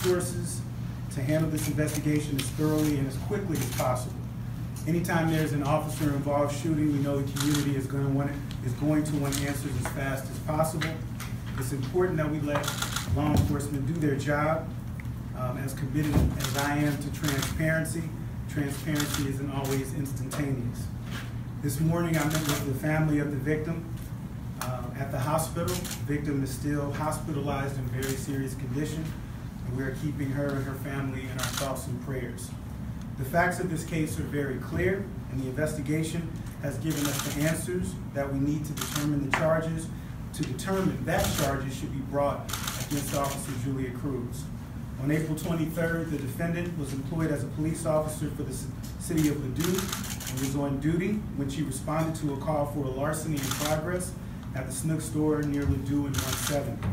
resources to handle this investigation as thoroughly and as quickly as possible. Anytime there's an officer-involved shooting, we know the community is going to want answers as fast as possible. It's important that we let law enforcement do their job. As committed as I am to transparency, transparency isn't always instantaneous. This morning I met with the family of the victim at the hospital. The victim is still hospitalized in very serious condition, and we are keeping her and her family in our thoughts and prayers. The facts of this case are very clear, and the investigation has given us the answers that we need to determine the charges, to determine that charges should be brought against Officer Julia Cruz. On April 23rd, the defendant was employed as a police officer for the city of Ladue and was on duty when she responded to a call for a larceny in progress at the Schnucks store near Ladue and 170.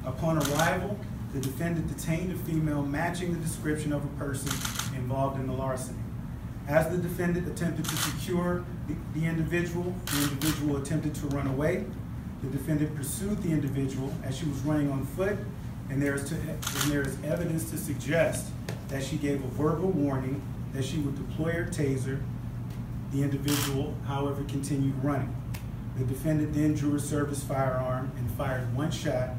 Upon arrival, the defendant detained a female matching the description of a person involved in the larceny. As the defendant attempted to secure the individual attempted to run away. The defendant pursued the individual as she was running on foot, and there is evidence to suggest that she gave a verbal warning that she would deploy her taser. The individual, however, continued running. The defendant then drew her service firearm and fired one shot,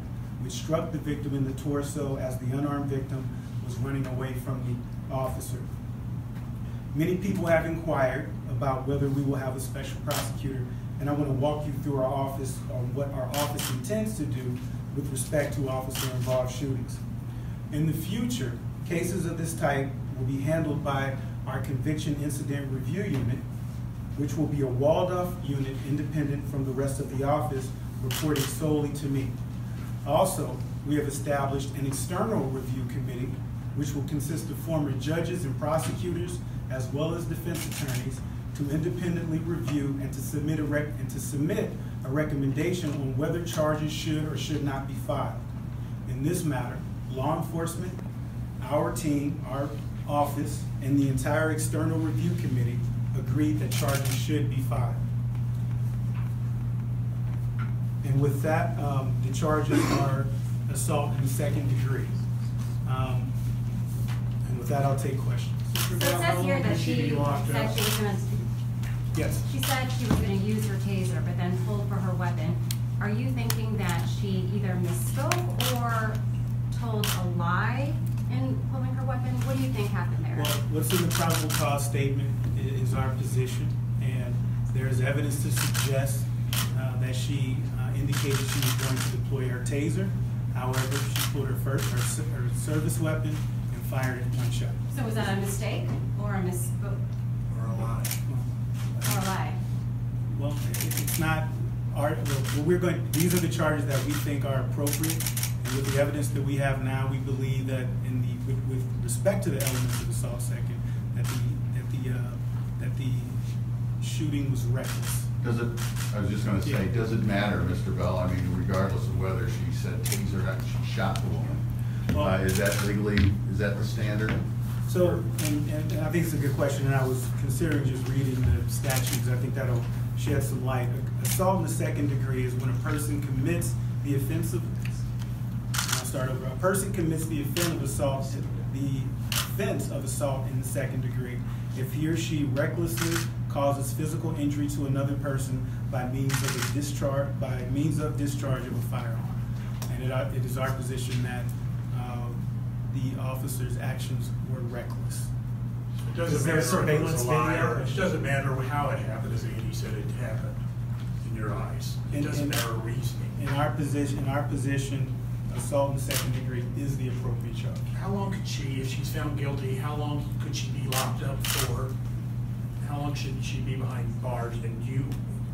which struck the victim in the torso as the unarmed victim was running away from the officer. Many people have inquired about whether we will have a special prosecutor, and I want to walk you through our office on what our office intends to do with respect to officer-involved shootings. In the future, cases of this type will be handled by our Conviction Incident Review Unit, which will be a walled-off unit independent from the rest of the office, reporting solely to me. Also, we have established an external review committee, which will consist of former judges and prosecutors, as well as defense attorneys, to independently review and to submit a recommendation on whether charges should or should not be filed. In this matter, law enforcement, our team, our office, and the entire external review committee agreed that charges should be filed. And with that, the charges are assault in the second degree. And with that, I'll take questions. So it says here that she said she was going to. Yes. She said she was going to use her taser, but then pulled for her weapon. Are you thinking that she either misspoke or told a lie in pulling her weapon? What do you think happened there? Well, what's in the probable cause statement is our position, and there is evidence to suggest that she indicated she was going to deploy her taser. However, she pulled her service weapon and fired it one shot. So was that a mistake or a misspoke? Or a lie? Or a lie? Well, it's not our. These are the charges that we think are appropriate, and with the evidence that we have now, we believe that with respect to the elements of assault second, that the shooting was reckless. Does it? I was just going to say, Yeah. Does it matter, Mr. Bell? I mean, regardless of whether she said taser or she shot the woman, Well, is that legally? Is that the standard? So, and I think it's a good question, and I was considering just reading the statutes. I think that'll shed some light. Assault in the second degree is when a person commits the offense of, I'll start over. A person commits the offense of assault in the second degree if he or she recklessly causes physical injury to another person by means of discharge of a firearm. And it is our position that the officer's actions were reckless. It doesn't matter surveillance video. It doesn't matter how it happened, as Andy said it happened in your eyes. It doesn't matter reasoning. In our position, assault in the second degree is the appropriate charge. How long could she, if she's found guilty, how long could she be locked up for? How long should she be behind bars? And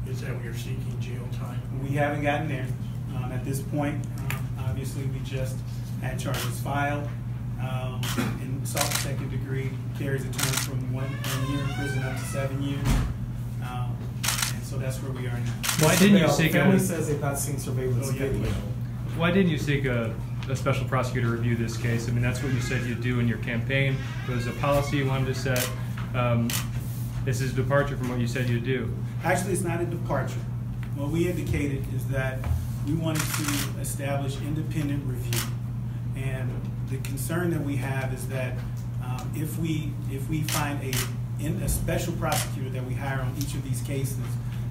is that what you're seeking, jail time? We haven't gotten there. At this point, obviously, we just had charges filed. And assault in the second degree carries a term from 1 year in prison up to 7 years. And so that's where we are now. Why didn't you seek family says they've not seen surveillance video. Why didn't you seek a special prosecutor to review this case? I mean, that's what you said you'd do in your campaign. It was a policy you wanted to set. This is a departure from what you said you'd do. Actually, it's not a departure. What we indicated is that we wanted to establish independent review. And the concern that we have is that if we find a special prosecutor that we hire on each of these cases,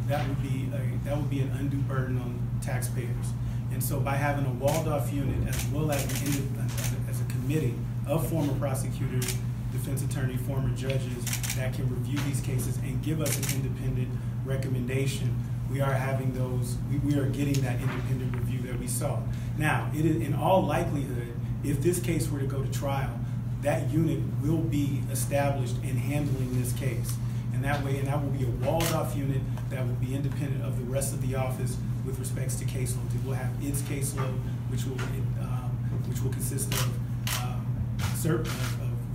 that would be an undue burden on taxpayers. And so by having a walled-off unit as well as a committee of former prosecutors, defense attorney, former judges that can review these cases and give us an independent recommendation, we are having those. We are getting that independent review that we saw. Now, it is in all likelihood, if this case were to go to trial, that unit will be established in handling this case. And that way, that will be a walled-off unit that will be independent of the rest of the office with respects to caseload. It will have its caseload, which will consist of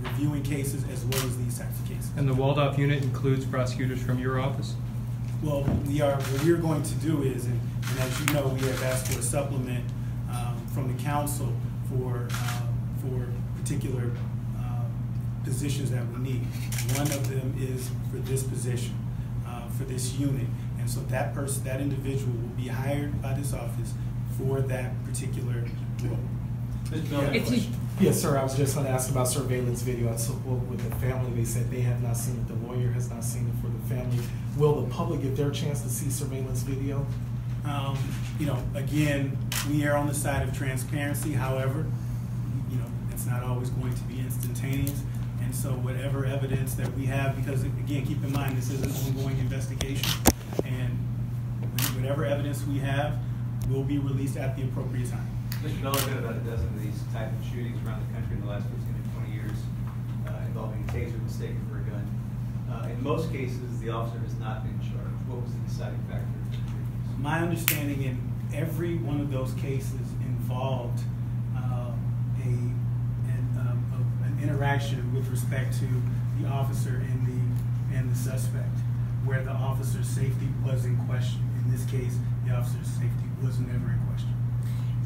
reviewing cases as well as these types of cases. And the walled-off unit includes prosecutors from your office? Well, what we're going to do is, and as you know, we have asked for a supplement from the council for particular positions that we need. One of them is for this position, for this unit. And so that individual will be hired by this office for that particular role. Yes, sir. I was just going to ask about surveillance video. I spoke with the family. They said they have not seen it. The lawyer has not seen it for the family. Will the public get their chance to see surveillance video? Again, we are on the side of transparency. However, it's not always going to be instantaneous. And so whatever evidence that we have, because again, keep in mind, this is an ongoing investigation, and whatever evidence we have will be released at the appropriate time. Mr. Bell, there have been about a dozen of these type of shootings around the country in the last 15 to 20 years involving a taser mistaken for a gun. In most cases, the officer has not been charged. What was the deciding factor? My understanding in every one of those cases involved an interaction with respect to the officer and the suspect, where the officer's safety was in question. In this case, the officer's safety was never in question.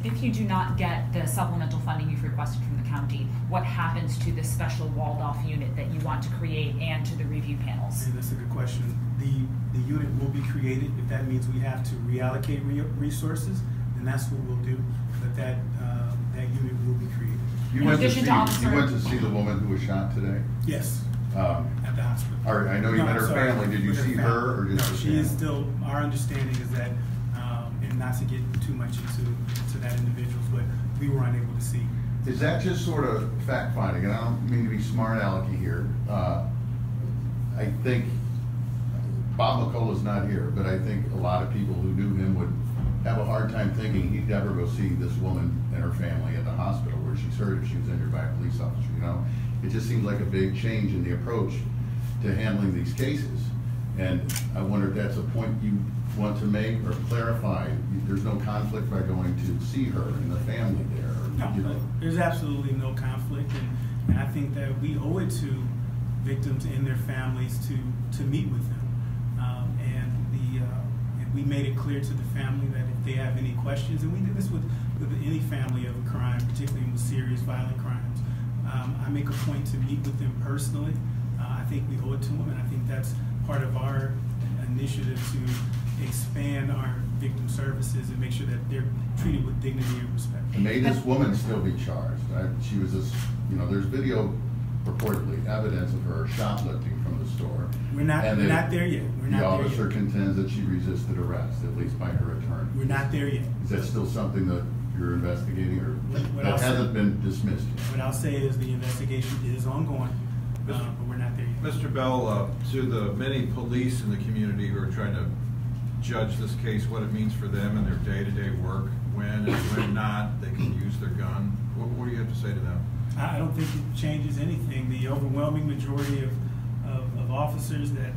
If you do not get the supplemental funding you've requested from the county, what happens to the special walled-off unit that you want to create and to the review panels? And that's a good question. The unit will be created. If that means we have to reallocate resources, then that's what we'll do. But that unit will be created. You went to see the woman who was shot today? Yes. At the hospital. All right, I know you met her family. Did you see her or just the she is still, our understanding is that, and not to get too much into that individual, but we were unable to see. Is that just sort of fact-finding? And I don't mean to be smart-alecky here. I think Bob McCullough's not here, but I think a lot of people who knew him would have a hard time thinking he'd ever go see this woman and her family at the hospital where she's hurt if she was injured by a police officer, It just seems like a big change in the approach to handling these cases. And I wonder if that's a point you want to make or clarify. There's no conflict by going to see her and the family there. No, there's absolutely no conflict. And I think that we owe it to victims and their families to meet with them. And we made it clear to the family that if they have any questions, and we do this with any family of a crime, particularly with serious violent crimes, I make a point to meet with them personally. I think we owe it to them, and I think that's part of our initiative to expand our victim services and make sure that they're treated with dignity and respect. And may this woman still be charged? She was this, there's video, purportedly, evidence of her shoplifting from the store. We're not there yet. The officer contends that she resisted arrest, at least by her attorney. We're not there yet. Is that still something that you're investigating, or that hasn't been dismissed yet? What I'll say is the investigation is ongoing, but we're not there yet. Mr. Bell, to the many police in the community who are trying to judge this case, what it means for them and their day-to-day work, when and when not they can use their gun, what do you have to say to them? I don't think it changes anything. The overwhelming majority of officers that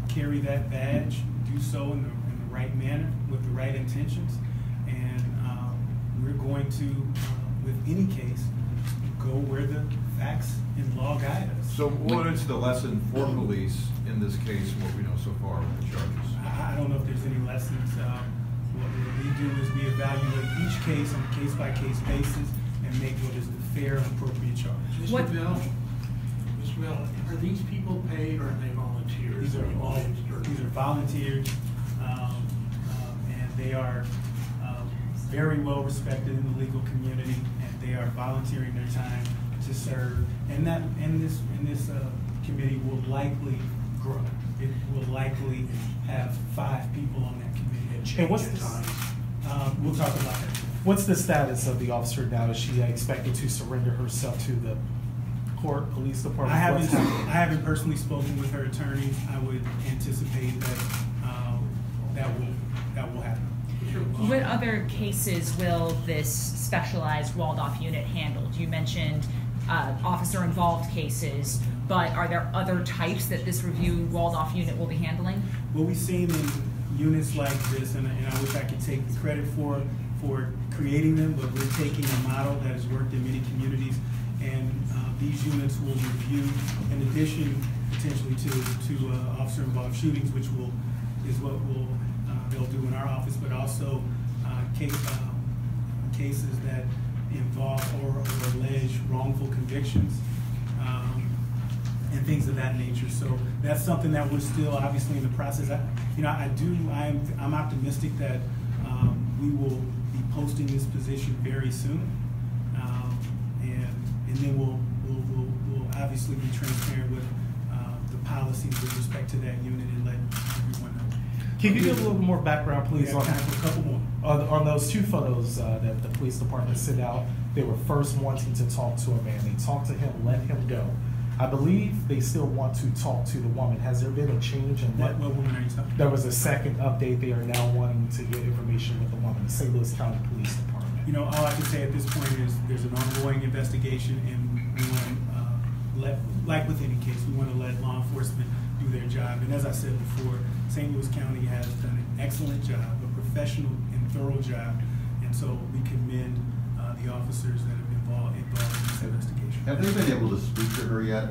carry that badge do so in the right manner with the right intentions, and we're going to, with any case, go where the facts and law guide us. So what is the lesson for police in this case and what we know so far with the charges? I don't know if there's any lessons. What we do is we evaluate each case on a case-by-case basis and make what is the fair and appropriate charge. Mr. Bell, are these people paid or are they volunteers? These are volunteers, and they are very well respected in the legal community, and they are volunteering their time to serve. And this committee will likely grow. It will likely have 5 people on that committee. And what's the we'll talk about that. What's the status of the officer now? Is she expected to surrender herself to the court, police department? I What's happening? haven't personally spoken with her attorneys. I would anticipate that that will happen. What other cases will this specialized walled-off unit handle? You mentioned officer-involved cases, but are there other types that this review walled-off unit will be handling? What we've seen in units like this, and I wish I could take the credit for creating them, but we're taking a model that has worked in many communities, and these units will review, in addition potentially to officer-involved shootings, which is what they'll do in our office, but also cases that involve or allege wrongful convictions and things of that nature. So that's something that we're still obviously in the process. I'm optimistic that we will be posting this position very soon, and then we'll obviously be transparent with the policies with respect to that unit and let everyone know. Can you give a little more background, please, Yeah, on time for a couple more. On those 2 photos that the police department sent out? They were first wanting to talk to a man. They talked to him, let him go. I believe they still want to talk to the woman. Has there been a change in What woman are you talking about? There was a second update. They are now wanting to get information with the woman, the St. Louis County Police Department. You know, all I can say at this point is there's an ongoing investigation, and we want to like with any case, we want to let law enforcement do their job. And as I said before, St. Louis County has done an excellent job, a professional and thorough job, and so we commend the officers that have been involved in this investigation. Have they been able to speak to her yet?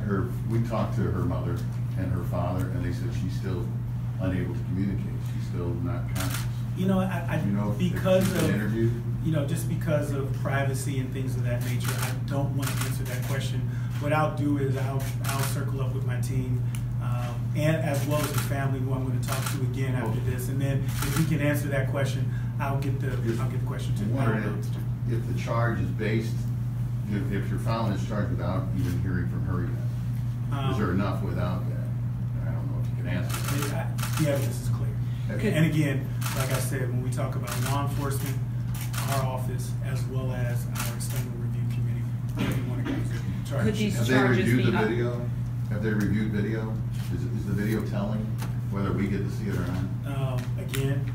We talked to her mother and her father, and they said she's still unable to communicate. She's still not conscious. You know, because she's been interviewed? Just because of privacy and things of that nature, I don't want to answer that question. What I'll do is I'll circle up with my team, and as well as the family who I'm going to talk to again after this, and then if we can answer that question, I'll get the question to you. If the charge is based, if you're filing this charge without even hearing from her yet, is there enough without that? I don't know if you can answer that. The evidence is clear. Okay. And again, like I said, when we talk about law enforcement, our office, as well as our external review committee, everyone agrees that charges. Could these Have they charges reviewed be the up- video? Have they reviewed video? Is the video telling whether we get to see it or not? Again,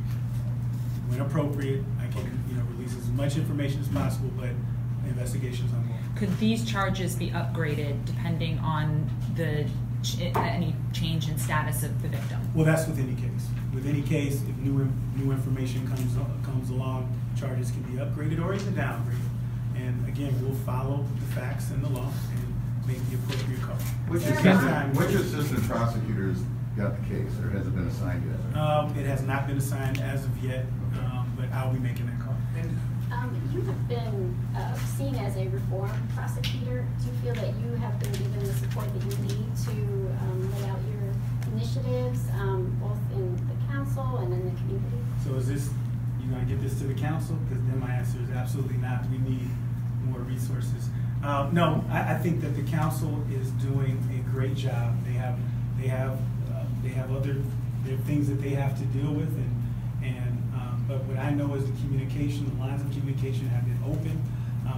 when appropriate, I can release as much information as possible, but the investigation's ongoing. Could these charges be upgraded depending on any change in status of the victim? Well, that's with any case. With any case, if new information comes along, charges can be upgraded or even downgraded. And again, we'll follow the facts and the law and make the appropriate call. Which assistant prosecutors got the case, or has it been assigned yet? It has not been assigned as of yet, but I'll be making that call. You have been seen as a reform prosecutor. Do you feel that you have been given the support that you need to lay out your initiatives, both in the council and in the community? So is this, you gonna give this to the council? Because then my answer is absolutely not. We need more resources. No, I think that the council is doing a great job. They have other things that they have to deal with, but what I know is the communication, the lines of communication have been open.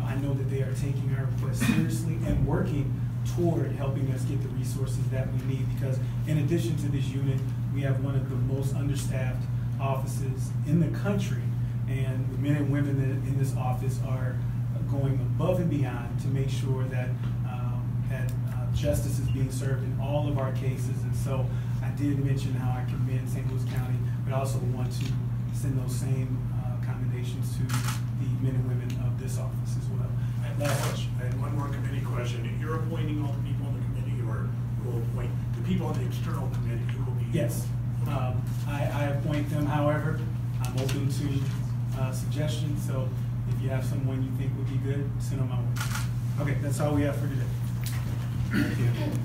I know that they are taking our requests seriously and working toward helping us get the resources that we need, because in addition to this unit, we have one of the most understaffed offices in the country, and the men and women in this office are going above and beyond to make sure that justice is being served in all of our cases. And so I did mention how I commend St. Louis County, but I also want to send those same commendations to the men and women of this office as well. Last question. And one more committee question. You're appointing all the people on the committee, or will appoint the people on the external committee? Who will be? Yes, I appoint them. However, I'm open to suggestions. So if you have someone you think would be good, send them my way. Okay, that's all we have for today. Thank you.